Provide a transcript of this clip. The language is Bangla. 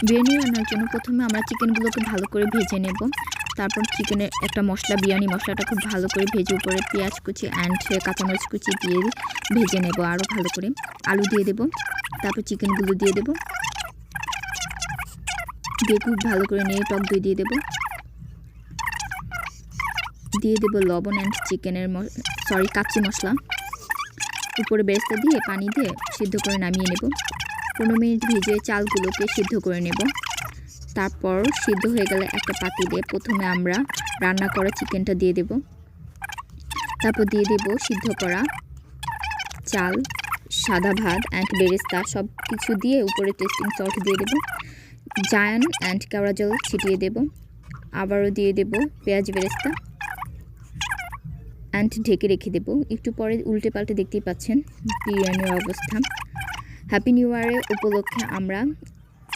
বিরিয়ানি রান্নার জন্য প্রথমে আমরা চিকেনগুলোকে ভালো করে ভেজে নেব। তারপর চিকেনের একটা মশলা, বিরিয়ানি মশলাটা খুব ভালো করে ভেজে উপরে পেঁয়াজ কুচি অ্যান্ড কাঁচামরিচ কুচি দিয়ে ভেজে নেব আরও ভালো করে। আলু দিয়ে দেব, তারপর চিকেনগুলো দিয়ে দেব, দিয়ে খুব ভালো করে নিয়ে টক দই দিয়ে দেব, দিয়ে দেব লবণ অ্যান্ড চিকেনের কাচ্চি মশলা, উপরে বেরেস্তা দিয়ে পানি দিয়ে সিদ্ধ করে নামিয়ে নেব। 15 মিনিট ভেজে চালগুলোকে সিদ্ধ করে নেব। তারপর সিদ্ধ হয়ে গেলে একটা পাতিলে প্রথমে আমরা রান্না করা চিকেনটা দিয়ে দেব, তারপর দিয়ে দেব সিদ্ধ করা চাল, সাদা ভাত অ্যান্ড বেরেস্তা সব কিছু দিয়ে উপরে টেস্টিং সল্ট দিয়ে দেব, জায়ান অ্যান্ড কেওড়া জল ছিটিয়ে দেব, আবারও দিয়ে দেব পেঁয়াজ বেরেস্তা অ্যান্ড ঢেকে রেখে দেব। একটু পরে উল্টে পাল্টে দেখতেই পাচ্ছেন বিরিয়ানির অবস্থা। হ্যাপি নিউ ইয়ারের উপলক্ষে আমরা